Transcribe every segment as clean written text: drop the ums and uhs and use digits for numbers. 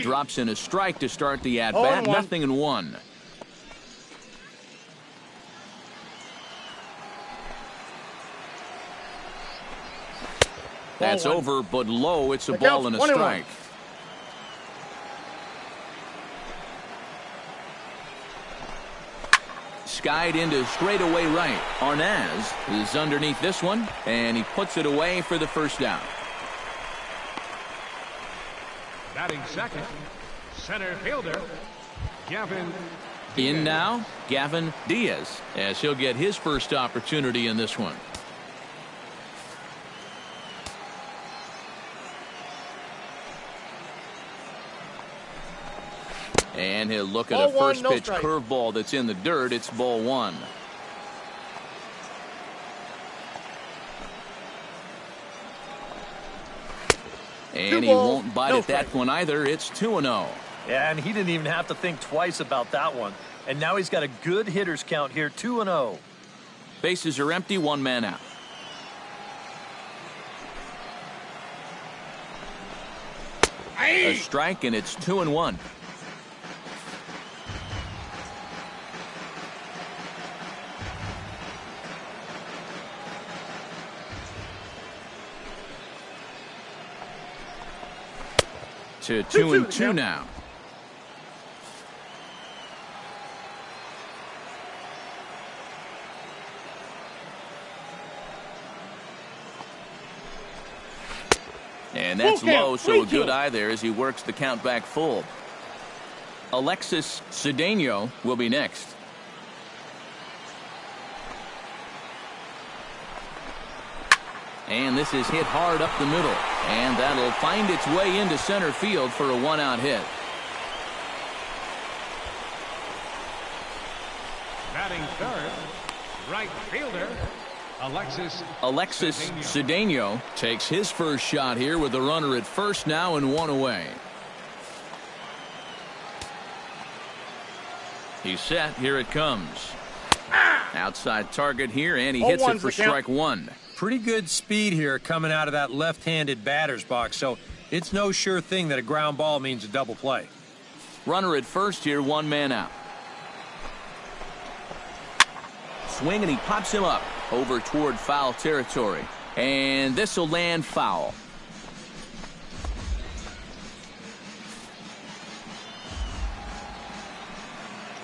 Drops in a strike to start the at-bat. 0-1. That's over, but low. It's a ball and a strike. Skied into straightaway right. Arnaz is underneath this one, and he puts it away for the first down. Batting second, center fielder, Gavin. In now, Gavin Diaz, as he'll get his first opportunity in this one. And he'll look at a first pitch curveball that's in the dirt. It's ball one. And he won't bite at that one either. It's 2-0. Yeah, and he didn't even have to think twice about that one. And now he's got a good hitters count here, 2-0. Bases are empty, one man out. A strike, and it's 2-1. To 2-2 now. And that's low, so a good eye there as he works the count back full. Alexis Cedeno will be next. And this is hit hard up the middle. And that'll find its way into center field for a one-out hit. Batting third, right fielder, Alexis Cedeno takes his first shot here with a runner at first now and one away. He's set. Here it comes. Outside target here, and he hits it for strike one. Pretty good speed here coming out of that left-handed batter's box, so it's no sure thing that a ground ball means a double play. Runner at first here, one man out. Swing, and he pops him up over toward foul territory. And this will land foul.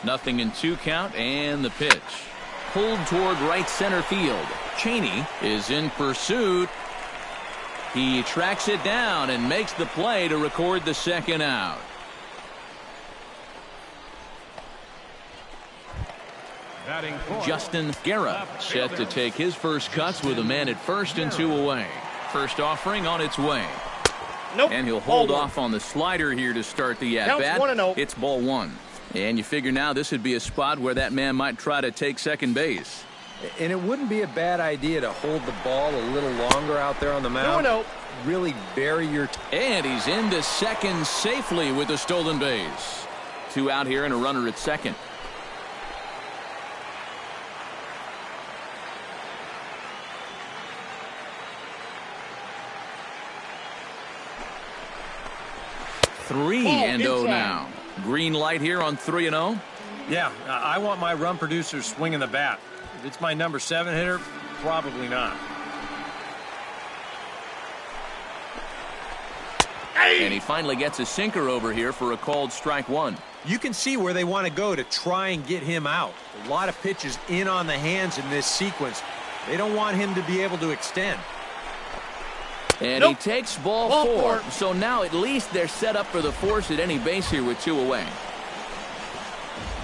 Nothing in 2 count, and the pitch. Pulled toward right center field. Cheney is in pursuit. He tracks it down and makes the play to record the second out. Justin Guerra set to take his first cuts with a man at first and 2 away. First offering on its way. And he'll hold off on the slider here to start the at-bat. It's ball one. And you figure now this would be a spot where that man might try to take second base. And it wouldn't be a bad idea to hold the ball a little longer out there on the mound. Really bury your... And he's into second safely with a stolen base. 2 out here and a runner at second. Three and 0 now. Green light here on 3-0. Yeah, I want my run producer swinging the bat. If it's my number 7 hitter, probably not. And he finally gets a sinker over here for a called strike one. You can see where they want to go to try and get him out. A lot of pitches in on the hands in this sequence. They don't want him to be able to extend. And he takes ball 4. So now at least they're set up for the force at any base here with 2 away.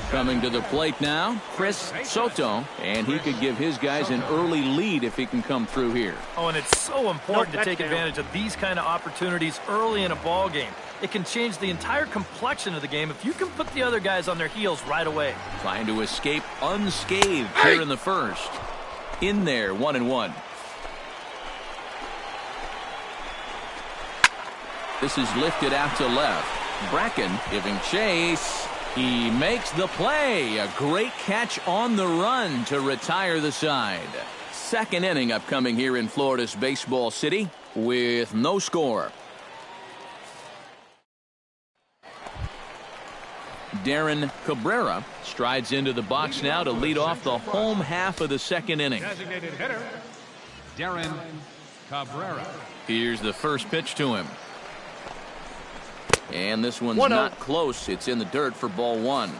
Coming to the plate now, Chris Soto, and he could give his guys an early lead if he can come through here. Oh, and it's so important to take advantage of these kind of opportunities early in a ball game. It can change the entire complexion of the game if you can put the other guys on their heels right away. Trying to escape unscathed here in the first. In there, 1-1. This is lifted out to left. Bracken giving chase. He makes the play. A great catch on the run to retire the side. Second inning upcoming here in Florida's Baseball City with no score. Darren Cabrera strides into the box now to lead off the home half of the second inning. Designated hitter, Darren Cabrera. Here's the first pitch to him. And this one's not close. It's in the dirt for ball one.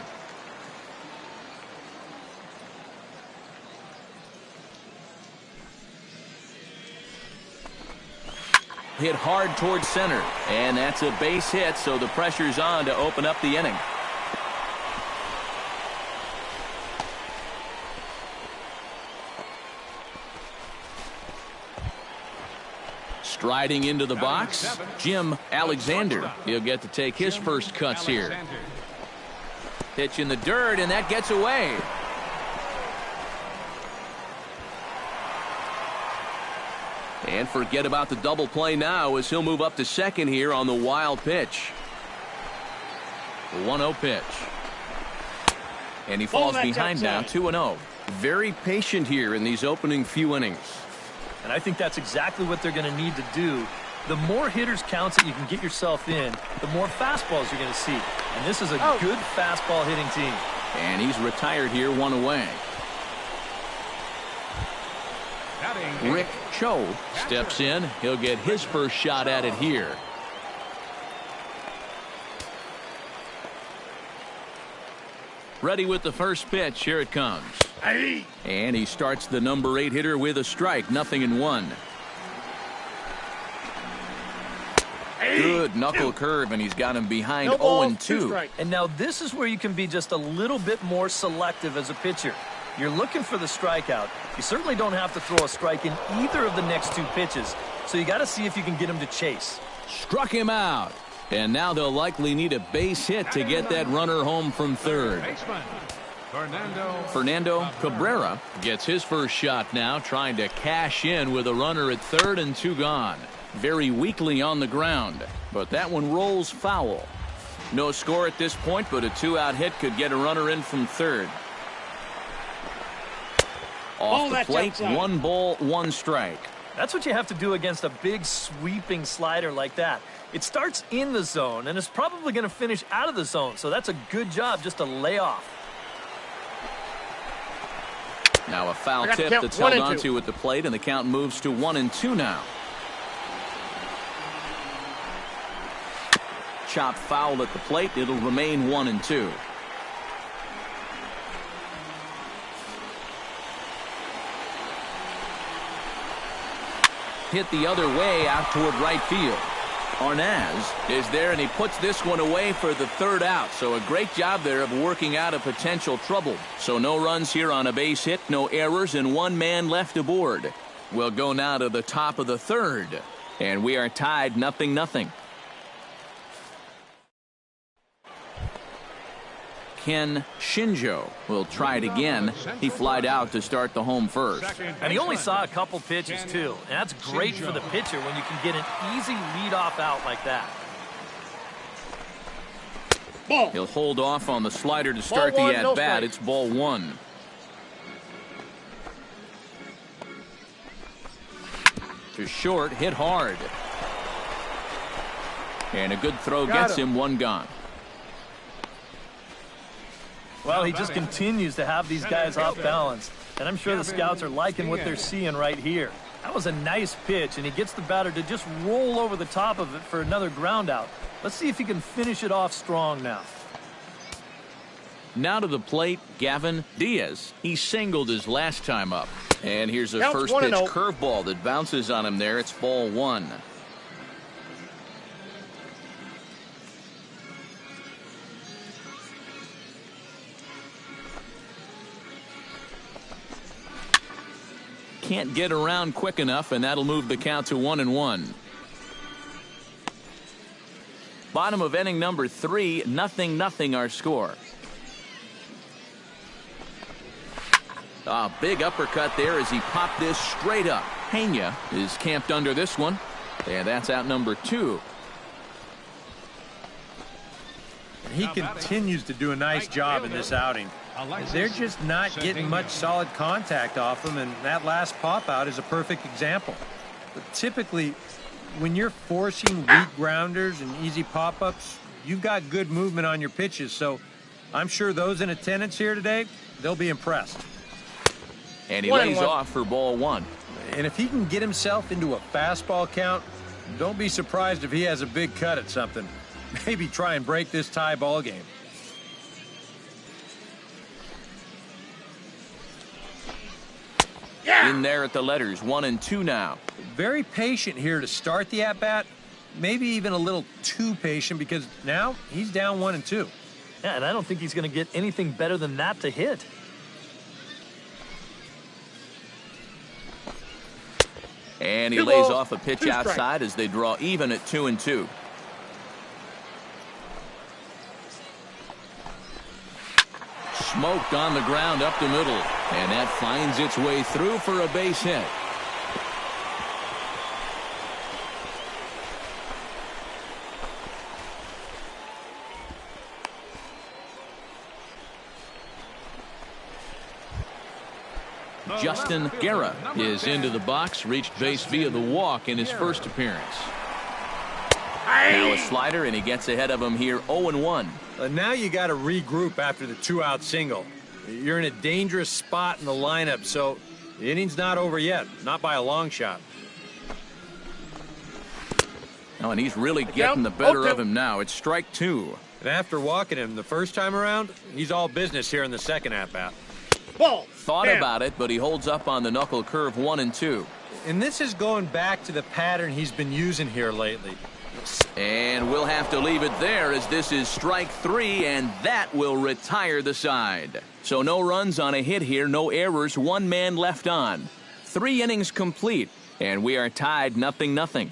Hit hard towards center, and that's a base hit, so the pressure's on to open up the inning. Striding into the box, Jim Alexander. He'll get to take his first cuts here. Pitch in the dirt, and that gets away. And forget about the double play now as he'll move up to second here on the wild pitch. The 1-0 pitch. And he falls behind now, 2-0. Very patient here in these opening few innings. And I think that's exactly what they're going to need to do. The more hitters counts that you can get yourself in, the more fastballs you're going to see. And this is a good fastball hitting team. And he's retired here, one away. Rick Cho steps in. He'll get his first shot at it here. Ready with the first pitch. Here it comes. And he starts the number 8 hitter with a strike. 0-1. Good knuckle curve, and he's got him behind 0-2. And now this is where you can be just a little bit more selective as a pitcher. You're looking for the strikeout. You certainly don't have to throw a strike in either of the next 2 pitches. So you got to see if you can get him to chase. Struck him out. And now they'll likely need a base hit to get that runner home from third. Fernando Cabrera gets his first shot now, trying to cash in with a runner at third and 2 gone. Very weakly on the ground, but that one rolls foul. No score at this point, but a 2-out hit could get a runner in from third. Off the plate, 1 ball, 1 strike. That's what you have to do against a big sweeping slider like that. It starts in the zone, and it's probably going to finish out of the zone, so that's a good job just to lay off. Now a foul tip that's held onto at the plate, and the count moves to 1-2 now. Chop foul at the plate. It'll remain 1-2. Hit the other way out toward right field. Arnaz is there, and he puts this one away for the 3rd out. So a great job there of working out a potential trouble. So no runs here on a base hit, no errors, and 1 man left aboard. We'll go now to the top of the 3rd, and we are tied 0-0. Ken Shinjo will try it again. He flied out to start the home first. And he only saw a couple pitches, too. And that's great for the pitcher when you can get an easy leadoff out like that. He'll hold off on the slider to start the at-bat. It's ball 1. To short, hit hard. And a good throw gets him, 1 gone. Well, he just continues to have these guys off balance. And I'm sure the scouts are liking what they're seeing right here. That was a nice pitch, and he gets the batter to just roll over the top of it for another ground out. Let's see if he can finish it off strong now. Now to the plate, Gavin Diaz. He singled his last time up. And here's a first pitch curveball that bounces on him there. It's ball 1. Can't get around quick enough, and that'll move the count to 1-1. Bottom of inning number 3, 0-0 our score. A big uppercut there as he popped this straight up. Pena is camped under this one, and that's out number 2. He continues to do a nice job in this outing. They're just not getting much solid contact off him, and that last pop-out is a perfect example. But typically, when you're forcing weak grounders and easy pop-ups, you've got good movement on your pitches, so I'm sure those in attendance here today, they'll be impressed. And he lays off for ball 1. And if he can get himself into a fastball count, don't be surprised if he has a big cut at something. Maybe try and break this tie ball game. Yeah. In there at the letters, 1-2 now. Very patient here to start the at-bat. Maybe even a little too patient because now he's down 1-2. Yeah, and I don't think he's going to get anything better than that to hit. And he lays off a pitch outside as they draw even at 2-2. Smoked on the ground up the middle, and that finds its way through for a base hit. Justin Guerra is into the box, reached base via the walk in his first appearance. Now a slider, and he gets ahead of him here, 0-1. Now you got to regroup after the 2-out single. You're in a dangerous spot in the lineup, so the inning's not over yet, not by a long shot. Oh, and he's really getting the better of him now. It's strike 2. And after walking him the first time around, he's all business here in the second at-bat. Ball. Thought about it, but he holds up on the knuckle curve, 1-2. And this is going back to the pattern he's been using here lately. And we'll have to leave it there as this is strike 3, and that will retire the side. So no runs on a hit here, no errors, 1 man left on. 3 innings complete, and we are tied 0-0.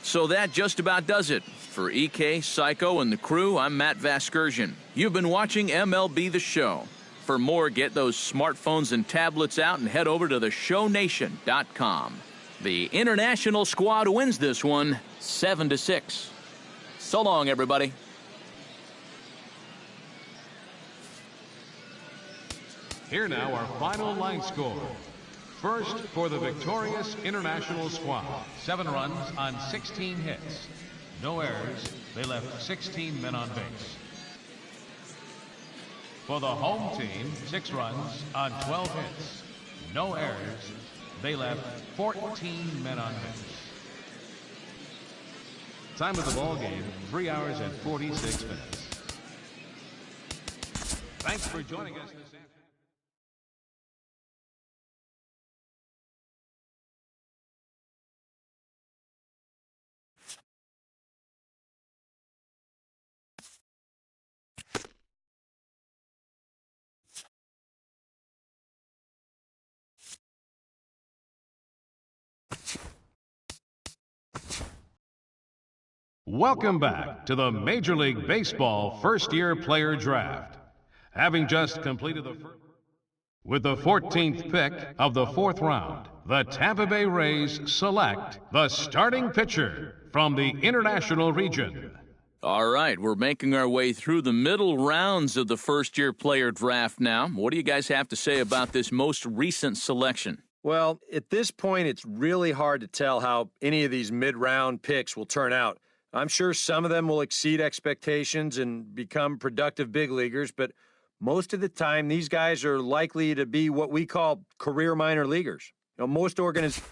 So that just about does it. For EK, Psycho, and the crew, I'm Matt Vasgersian. You've been watching MLB The Show. For more, get those smartphones and tablets out and head over to theshownation.com. The international squad wins this one, 7-6. So long, everybody. Here now our final line score. First, for the victorious international squad, 7 runs on 16 hits. No errors. They left 16 men on base. For the home team, 6 runs on 12 hits. No errors. They left 14 men on base. Time of the ball game, 3 hours and 46 minutes. Thanks for joining us this afternoon. Welcome back to the Major League Baseball first-year player draft. Having just completed with the 14th pick of the 4th round, the Tampa Bay Rays select the starting pitcher from the International region. All right, we're making our way through the middle rounds of the first-year player draft now. What do you guys have to say about this most recent selection? Well, at this point, it's really hard to tell how any of these mid-round picks will turn out. I'm sure some of them will exceed expectations and become productive big leaguers, but most of the time, these guys are likely to be what we call career minor leaguers. You know, most organizations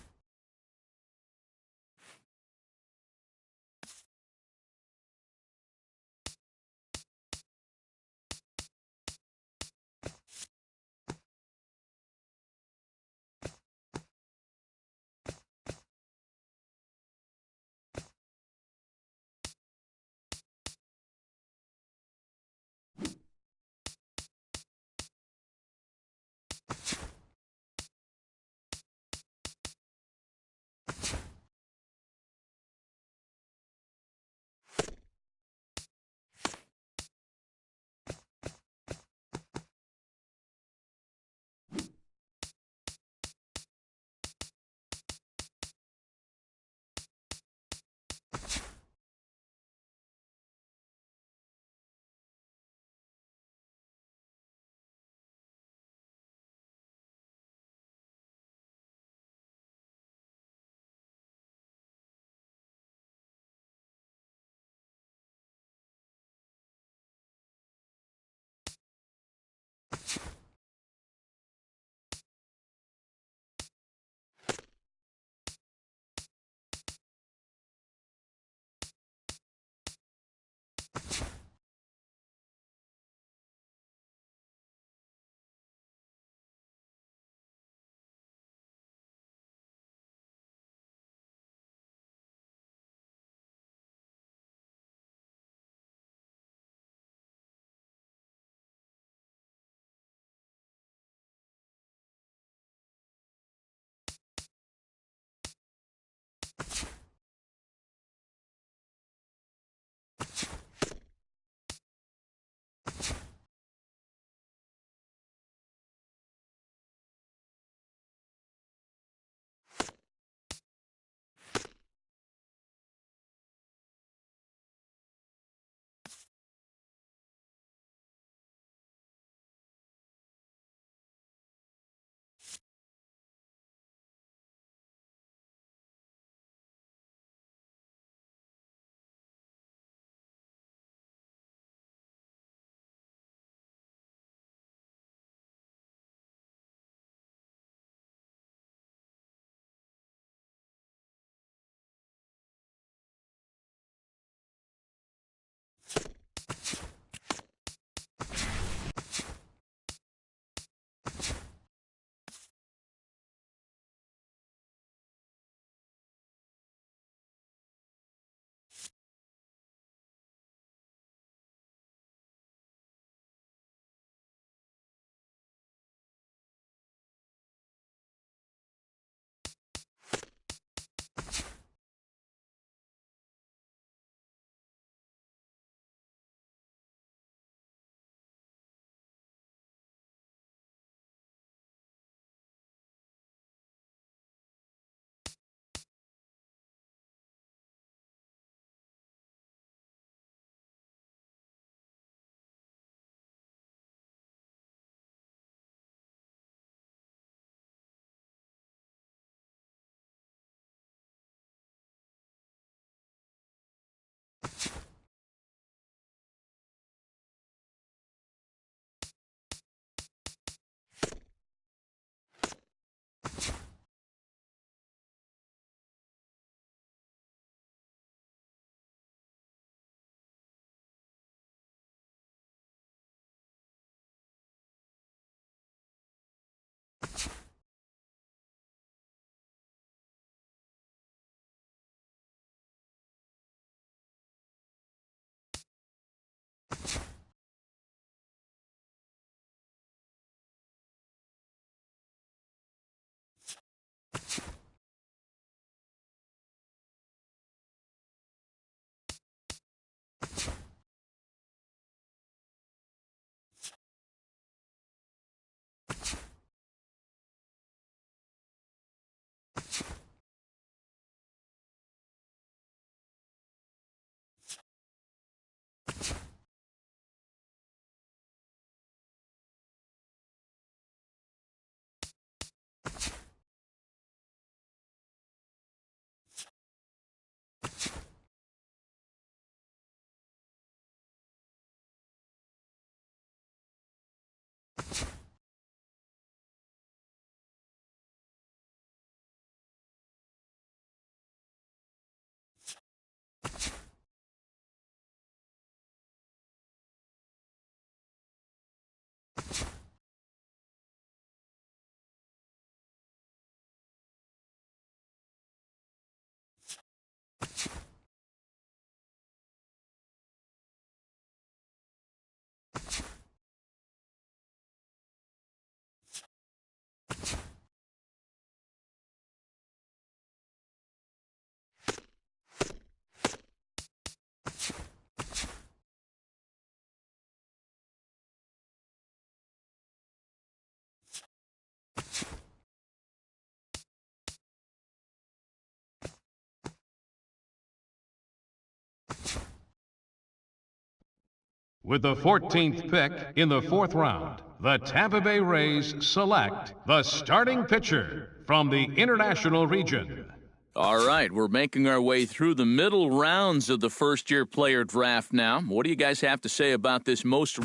With the 14th pick in the 4th round, the Tampa Bay Rays select the starting pitcher from the International region. All right, we're making our way through the middle rounds of the first-year player draft now. What do you guys have to say about this most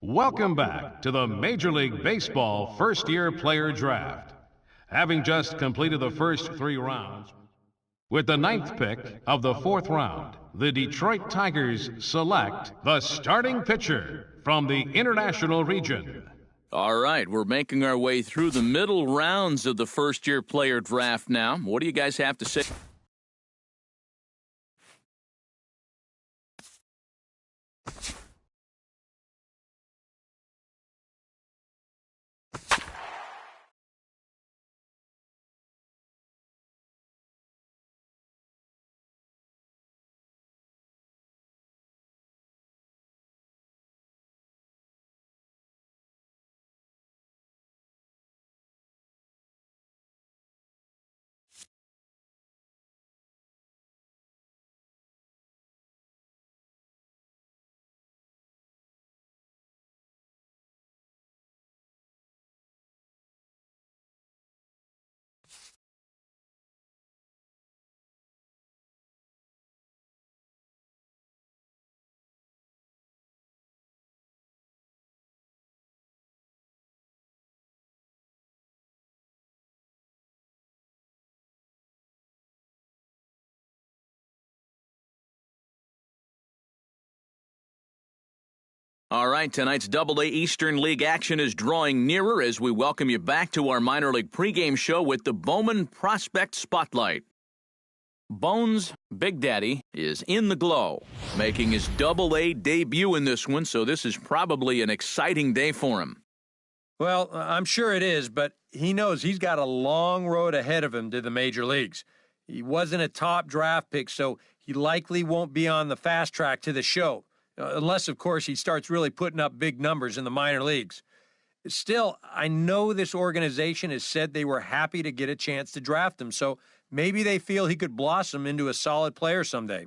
Welcome back to the Major League Baseball first-year player draft. Having just completed the first 3 rounds, with the 9th pick of the 4th round, the Detroit Tigers select the starting pitcher from the International region. All right, we're making our way through the middle rounds of the first-year player draft now. What do you guys have to say? All right, tonight's Double-A Eastern League action is drawing nearer as we welcome you back to our minor league pregame show with the Bowman Prospect Spotlight. Bones Big Daddy is in the glow, making his Double-A debut in this one, so this is probably an exciting day for him. Well, I'm sure it is, but he knows he's got a long road ahead of him to the major leagues. He wasn't a top draft pick, so he likely won't be on the fast track to the show. Unless, of course, he starts really putting up big numbers in the minor leagues. Still, I know this organization has said they were happy to get a chance to draft him, so maybe they feel he could blossom into a solid player someday.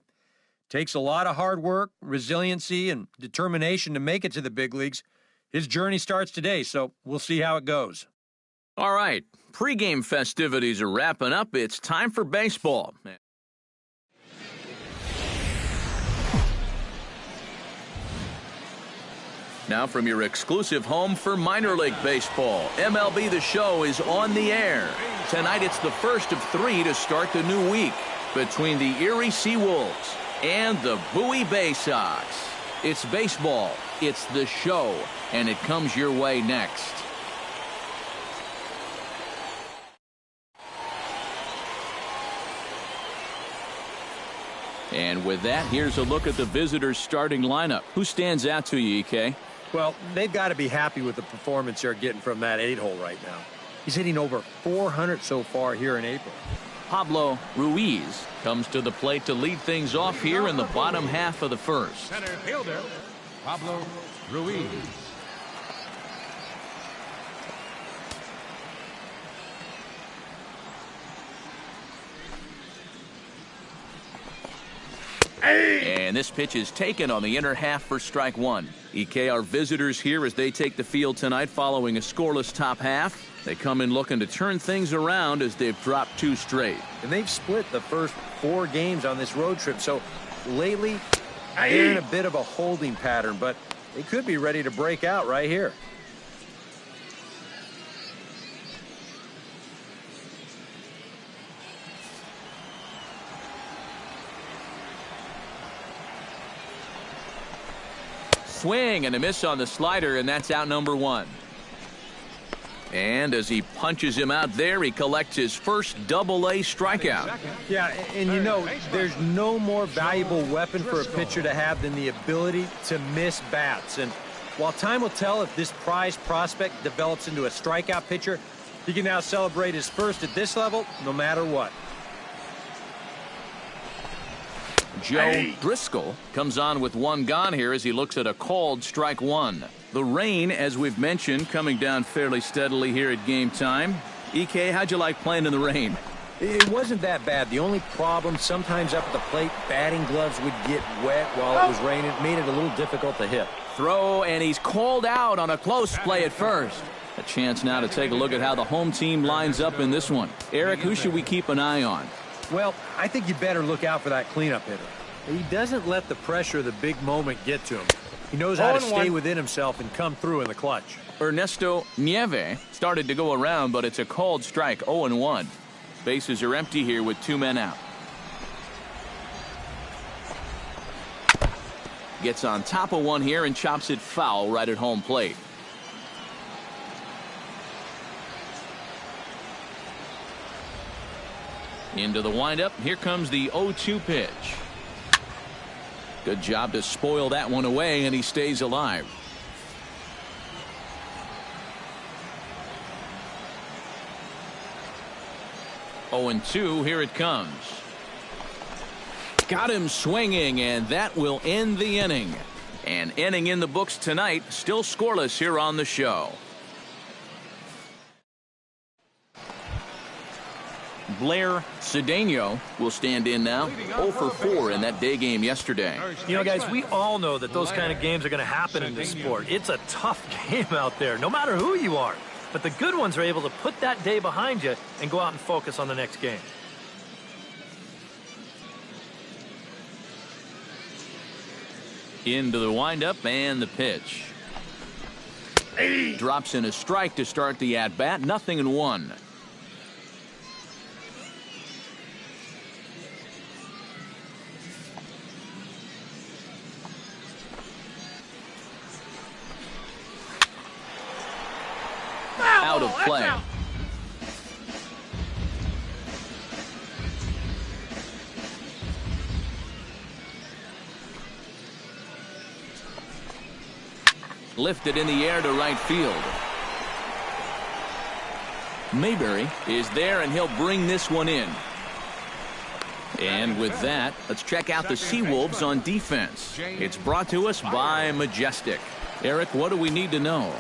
Takes a lot of hard work, resiliency, and determination to make it to the big leagues. His journey starts today, so we'll see how it goes. All right, pregame festivities are wrapping up. It's time for baseball. Now from your exclusive home for minor league baseball, MLB The Show is on the air. Tonight it's the first of 3 to start the new week between the Erie Seawolves and the Bowie Bay Sox. It's baseball, it's The Show, and it comes your way next. And with that, here's a look at the visitors' starting lineup. Who stands out to you, EK? Well, they've got to be happy with the performance they're getting from that 8-hole right now. He's hitting over 400 so far here in April. Pablo Ruiz comes to the plate to lead things off here in the bottom half of the first. Center fielder, Pablo Ruiz. And this pitch is taken on the inner half for strike 1. EK, our visitors here as they take the field tonight following a scoreless top half. They come in looking to turn things around as they've dropped 2 straight. And they've split the first 4 games on this road trip. So lately, They're in a bit of a holding pattern, but they could be ready to break out right here. Swing and a miss on the slider, and that's out number 1. And as he punches him out there, he collects his first Double-A strikeout. Yeah, and you know, there's no more valuable weapon for a pitcher to have than the ability to miss bats. And while time will tell if this prized prospect develops into a strikeout pitcher, he can now celebrate his first at this level no matter what. Joe Driscoll comes on with 1 gone here as he looks at a called strike 1. The rain, as we've mentioned, coming down fairly steadily here at game time. EK, how'd you like playing in the rain? It wasn't that bad. The only problem, sometimes up at the plate, batting gloves would get wet while it was raining. It made it a little difficult to hit. Throw, and he's called out on a close play at first. A chance now to take a look at how the home team lines up in this one. Eric, who should we keep an eye on? Well, I think you better look out for that cleanup hitter. He doesn't let the pressure of the big moment get to him. He knows how to stay within himself and come through in the clutch. Ernesto Nieve started to go around, but it's a called strike, 0-1. Bases are empty here with 2 men out. Gets on top of one here and chops it foul right at home plate. Into the windup. Here comes the 0-2 pitch. Good job to spoil that one away, and he stays alive. Oh, and 2. Here it comes. Got him swinging, and that will end the inning. An inning in the books tonight, still scoreless here on the show. Blair Cedeno will stand in now. 0 for 4 in that day game yesterday. You know, guys, we all know that those kind of games are going to happen in this sport. It's a tough game out there, no matter who you are. But the good ones are able to put that day behind you and go out and focus on the next game. Into the windup and the pitch. Drops in a strike to start the at-bat. 0-1. Out of play. Lifted in the air to right field. Mayberry is there, and he'll bring this one in. And with that, let's check out the Seawolves on defense. It's brought to us by Majestic. Eric, what do we need to know?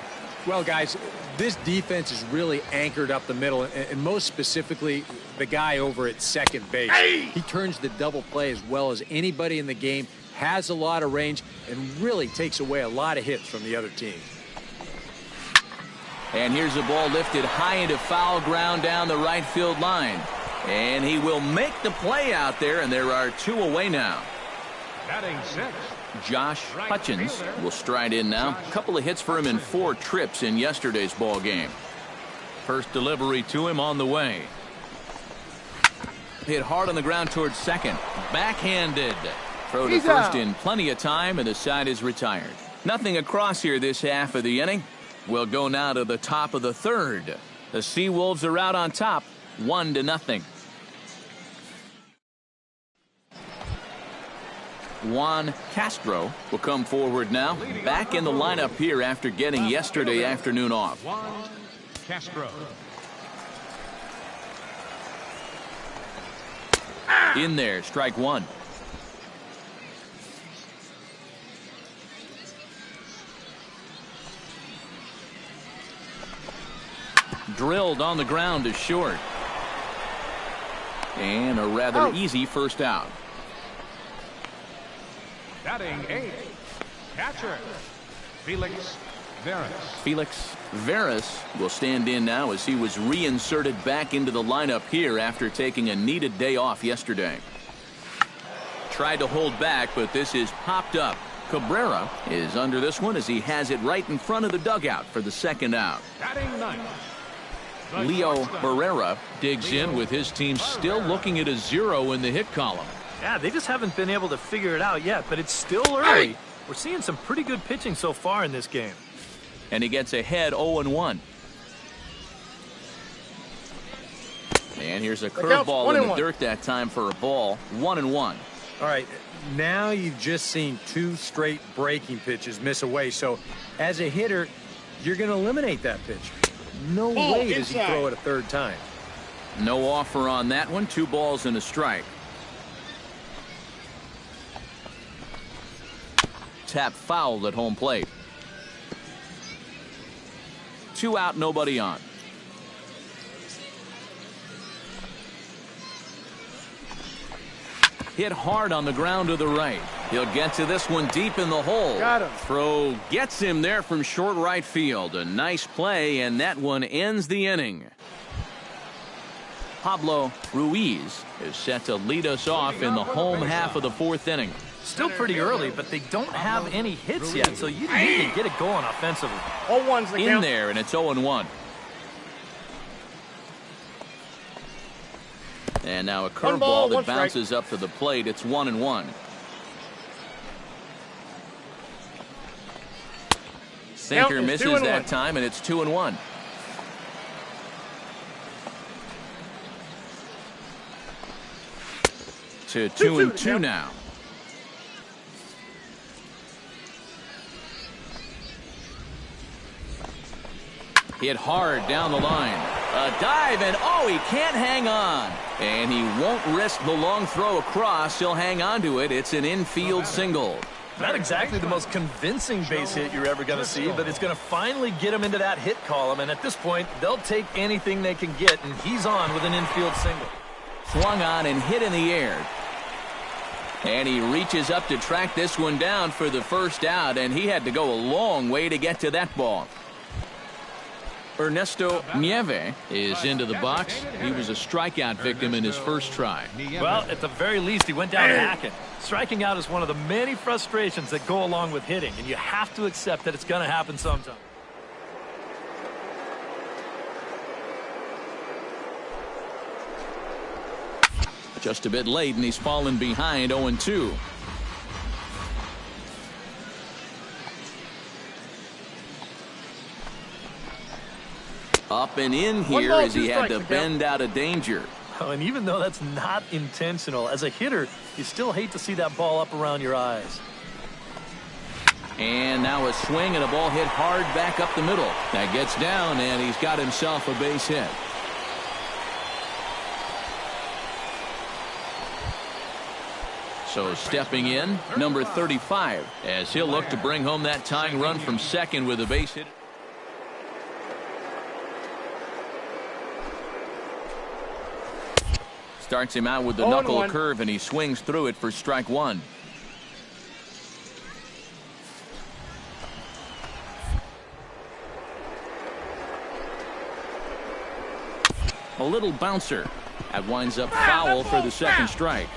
Well, guys, this defense is really anchored up the middle, and most specifically, the guy over at second base. He turns the double play as well as anybody in the game, has a lot of range, and really takes away a lot of hits from the other team. And here's a ball lifted high into foul ground down the right field line. And he will make the play out there, and there are 2 away now. Batting 6. Josh Hutchins will stride in now. A couple of hits for him in 4 trips in yesterday's ball game. First delivery to him on the way. Hit hard on the ground towards second. Backhanded. Throw to first in plenty of time, and the side is retired. Nothing across here this half of the inning. We'll go now to the top of the 3rd. The Seawolves are out on top, 1-0. Juan Castro will come forward now, back in the lineup here after getting yesterday afternoon off. Juan Castro. In there, strike 1. Drilled on the ground to short. And a rather easy first out. Batting 8. Catcher. Felix Veras. Felix Veras will stand in now as he was reinserted back into the lineup here after taking a needed day off yesterday. tried to hold back, but this is popped up. Cabrera is under this one as he has it right in front of the dugout for the second out. Leo Barrera digs in with his team still looking at a 0 in the hit column. Yeah, they just haven't been able to figure it out yet, but it's still early. We're seeing some pretty good pitching so far in this game. And he gets ahead 0-1. And here's a curveball in the dirt that time for a ball. 1-1. All right, now you've just seen 2 straight breaking pitches miss away. So as a hitter, you're going to eliminate that pitch. No way does he throw it a third time. No offer on that one. 2 balls and a strike. Tap fouled at home plate. 2 out, nobody on. Hit hard on the ground to the right. He'll get to this one deep in the hole. Got him. Throw gets him there from short right field. A nice play, and that one ends the inning. Pablo Ruiz is set to lead us off in the home half of the 4th inning. Still pretty early, but they don't have any hits yet, so you need to get it going offensively. 0-1's the count. In there, and it's 0-1. And now a curveball that bounces up to the plate. It's 1-1. Sinker misses that time, and it's 2-1. To 2-2 now. Hit hard down the line. A dive, and oh, he can't hang on. And he won't risk the long throw across. He'll hang on to it. It's an infield single. Not exactly the most convincing base hit you're ever going to see, but it's going to finally get him into that hit column. And at this point, they'll take anything they can get, and he's on with an infield single. Swung on and hit in the air. And he reaches up to track this one down for the first out, and he had to go a long way to get to that ball. Ernesto Nieve is into the box. He was a strikeout victim in his first try. Well, at the very least, he went down hacking. Striking out is one of the many frustrations that go along with hitting, and you have to accept that it's going to happen sometime. Just a bit late, and he's fallen behind 0-2. Up and in here as he had to bend out of danger. Oh, and even though that's not intentional, as a hitter, you still hate to see that ball up around your eyes. And now a swing and a ball hit hard back up the middle. That gets down, and he's got himself a base hit. So stepping in, number 35, as he'll look to bring home that tying run from second with a base hit. Starts him out with the knuckle curve, and he swings through it for strike 1. A little bouncer. That winds up foul for the second strike.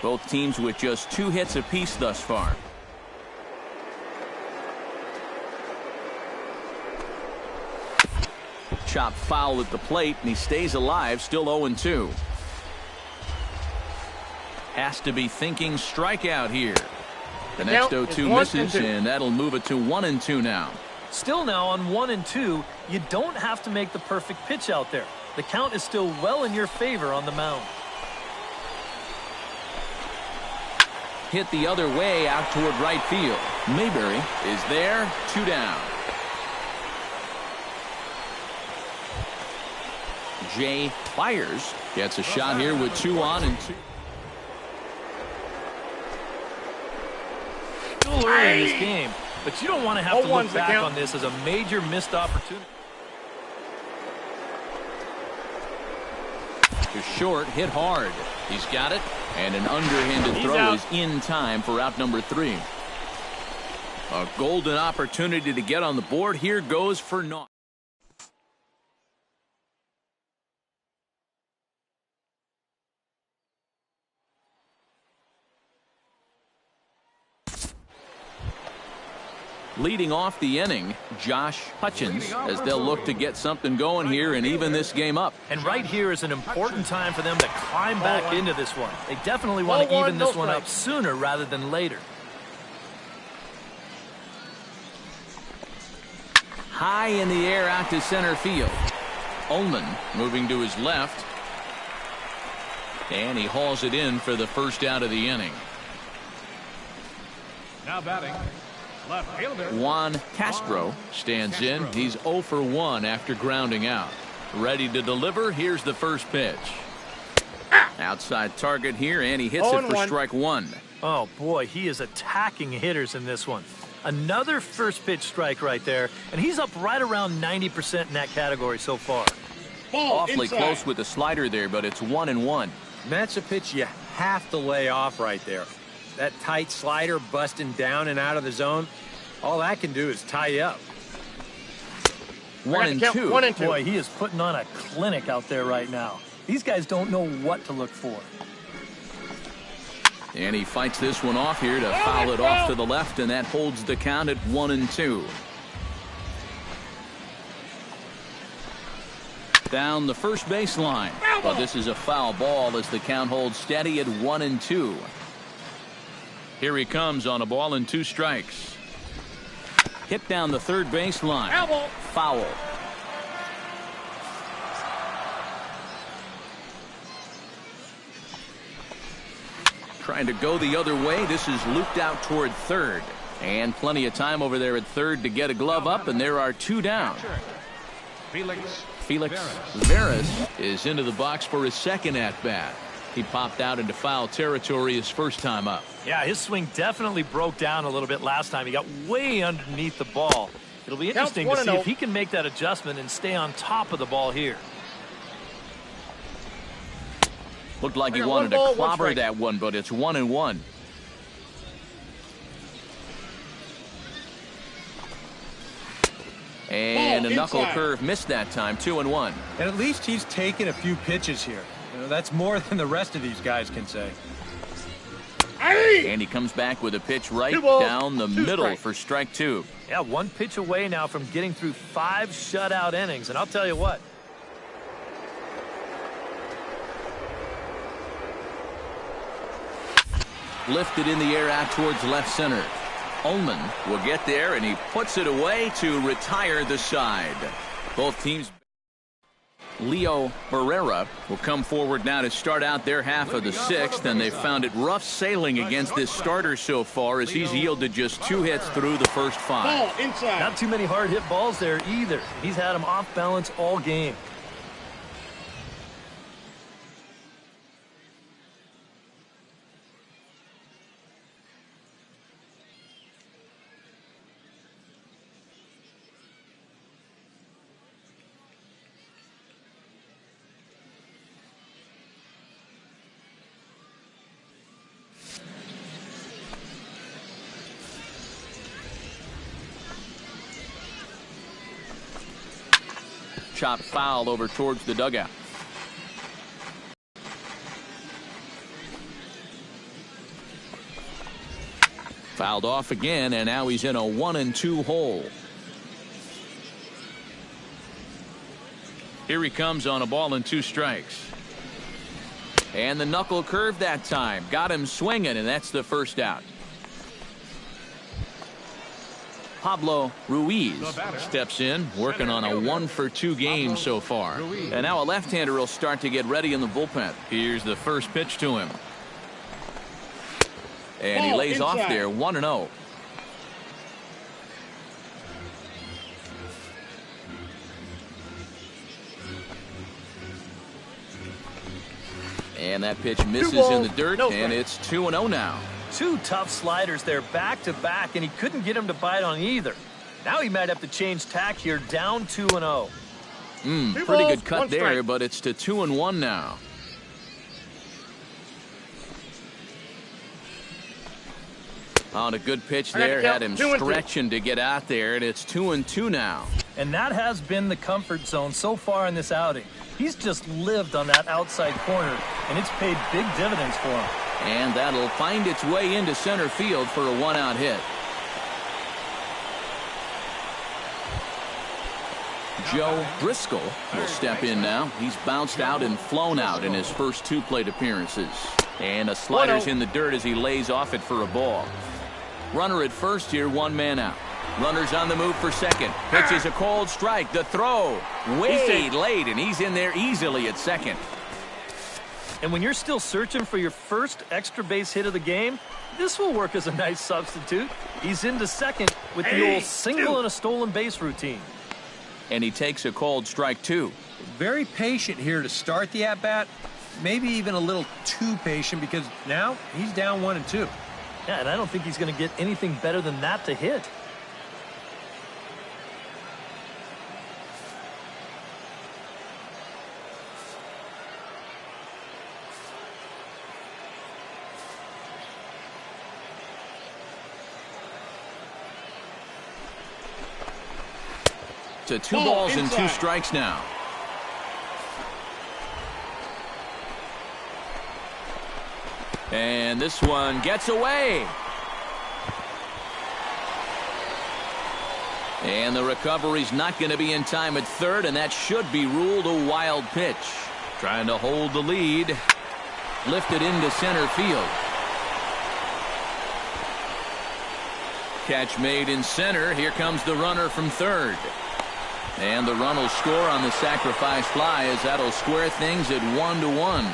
Both teams with just 2 hits apiece thus far. Chop foul at the plate, and he stays alive, still 0-2. Has to be thinking strikeout here. The next 0-2 misses, and that'll move it to 1-2 now. Still now on 1-2, you don't have to make the perfect pitch out there. The count is still well in your favor on the mound. Hit the other way out toward right field. Mayberry is there, 2 down. Jay Byers gets a shot here with 2 on and 2. Still early in this game, but you don't want to have to look back on this as a major missed opportunity. To short, hit hard. He's got it, and an underhanded throw is in time for out number 3. A golden opportunity to get on the board. Here goes for naught. Leading off the inning, Josh Hutchins, as they'll look to get something going here and even this game up. And right here is an important time for them to climb back into this one. They definitely want to even this one up sooner rather than later. High in the air out to center field. Ullman moving to his left. And he hauls it in for the first out of the inning. Now batting, left fielder Juan Castro stands in. He's 0 for 1 after grounding out. Ready to deliver. Here's the first pitch. Outside target here, and he hits it for strike one. Oh, boy, he is attacking hitters in this one. Another first pitch strike right there, and he's up right around 90% in that category so far. Awfully close with the slider there, but it's 1-1. That's a pitch you have to lay off right there. That tight slider busting down and out of the zone, all that can do is tie you up. 1-2. Boy, he is putting on a clinic out there right now. These guys don't know what to look for. And he fights this one off here to foul it off to the left, and that holds the count at 1-2. Down the first baseline. But this is a foul ball as the count holds steady at 1-2. Here he comes on a ball and 2 strikes. Hit down the third baseline. Foul. Trying to go the other way. This is looped out toward third. And plenty of time over there at third to get a glove up, and there are 2 down. Felix Veras is into the box for his second at-bat. He popped out into foul territory his first time up. Yeah, his swing definitely broke down a little bit last time. He got way underneath the ball. It'll be interesting to see if he can make that adjustment and stay on top of the ball here. Looked like he wanted to clobber that one, but it's 1-1. And a knuckle curve missed that time, 2-1. And at least he's taken a few pitches here. You know, that's more than the rest of these guys can say. And he comes back with a pitch right down the middle for strike 2. Yeah, 1 pitch away now from getting through 5 shutout innings. And I'll tell you what. Lifted in the air out towards left center. Ullman will get there, and he puts it away to retire the side. Both teams. Leo Barrera will come forward now to start out their half of the 6th, and they've found it rough sailing against this starter so far as he's yielded just 2 hits through the first 5. Not too many hard hit balls there either. He's had them off balance all game. Chop foul over towards the dugout. Fouled off again, and now he's in a 1-2 hole. Here he comes on a ball and 2 strikes. And the knuckle curve that time. Got him swinging, and that's the first out. Pablo Ruiz steps in, working on a 1-for-2 game so far. And now a left-hander will start to get ready in the bullpen. Here's the first pitch to him. And he lays off there, 1-0. And that pitch misses in the dirt, and it's 2-0 now. 2 tough sliders there back to back, and he couldn't get him to bite on either. Now he might have to change tack here, down 2-0. Pretty good cut there, but it's to 2-1 now. On a good pitch there, had him stretching to get out there, and it's 2-2 now. And that has been the comfort zone so far in this outing. He's just lived on that outside corner, and it's paid big dividends for him. And that'll find its way into center field for a 1-out hit. Joe Driscoll will step in now. He's bounced out and flown out in his first 2 plate appearances. And a slider's in the dirt as he lays off it for a ball. Runner at first here, 1 man out. Runner's on the move for second. Pitch is a cold strike. The throw way late, and he's in there easily at second. And when you're still searching for your first extra base hit of the game, this will work as a nice substitute. He's into second with the old single and a stolen base routine. And he takes a cold strike, 2. Very patient here to start the at-bat. Maybe even a little too patient because now he's down 1 and 2. Yeah, and I don't think he's going to get anything better than that to hit. To 2 balls and 2 strikes now. And this one gets away. And the recovery's not going to be in time at third, and that should be ruled a wild pitch. Trying to hold the lead. Lifted into center field. Catch made in center. Here comes the runner from third. And the run will score on the sacrifice fly as that'll square things at 1-1.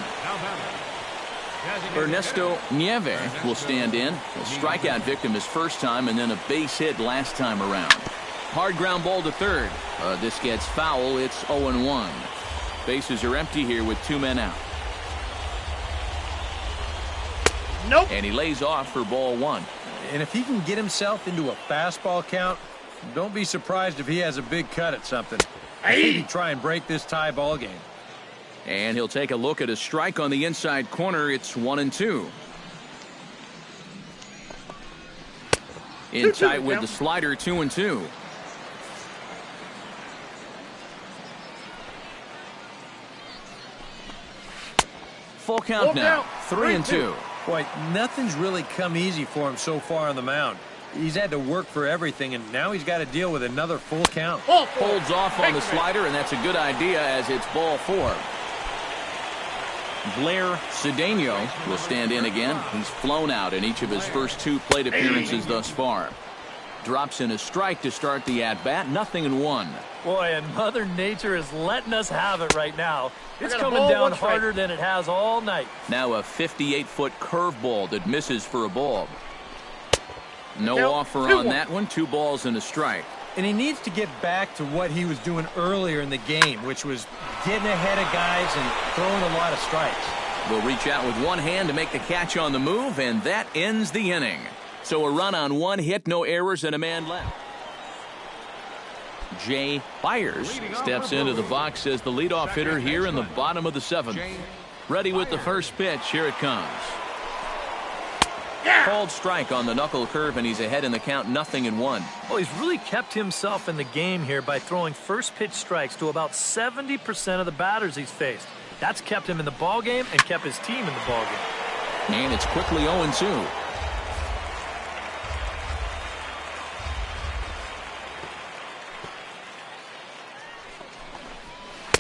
Ernesto Nieve will stand in. A strikeout victim his first time and then a base hit last time around. Hard ground ball to third. This gets foul. It's 0-1. Bases are empty here with 2 men out. Nope. And he lays off for ball 1. And if he can get himself into a fastball count, don't be surprised if he has a big cut at something. I think he'd try and break this tie ball game. And he'll take a look at a strike on the inside corner. It's 1-2. In tight with the slider, 2-2. Full count now, 3-2. Boy, nothing's really come easy for him so far on the mound. He's had to work for everything, and now he's got to deal with another full count. Holds off on the slider, and that's a good idea as it's ball 4. Blair Cedeno will stand in again. He's flown out in each of his first 2 plate appearances thus far. Drops in a strike to start the at-bat. 0-1. Boy, and Mother Nature is letting us have it right now. It's coming down harder than it has all night. Now a 58-foot curveball that misses for a ball. No offer on that one. 2 balls and a strike. And he needs to get back to what he was doing earlier in the game, which was getting ahead of guys and throwing a lot of strikes. Will reach out with one hand to make the catch on the move, and that ends the inning. So a run on 1 hit, no errors, and a man left. Jay Byers steps into the box as the leadoff hitter here in the bottom of the 7th. Ready with the first pitch. Here it comes. Called strike on the knuckle curve, and he's ahead in the count, 0-1. Well, he's really kept himself in the game here by throwing first pitch strikes to about 70% of the batters he's faced. That's kept him in the ballgame and kept his team in the ballgame. And it's quickly 0-2.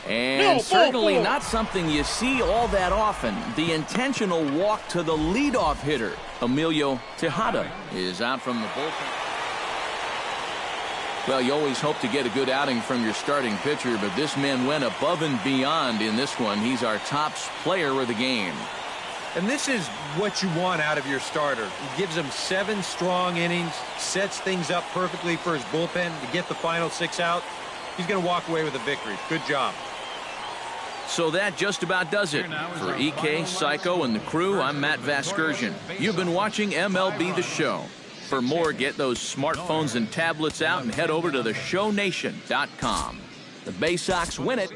And certainly not something you see all that often. The intentional walk to the leadoff hitter. Emilio Tejada is out from the bullpen. Well, you always hope to get a good outing from your starting pitcher, but this man went above and beyond in this one. He's our top player of the game. And this is what you want out of your starter. He gives him 7 strong innings, sets things up perfectly for his bullpen to get the final 6 out. He's going to walk away with a victory. Good job. So that just about does it. For EK, Psycho, and the crew, I'm Matt Vasgersian. You've been watching MLB The Show. For more, get those smartphones and tablets out and head over to theshownation.com. The Bay Sox win it.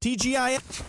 TGIF.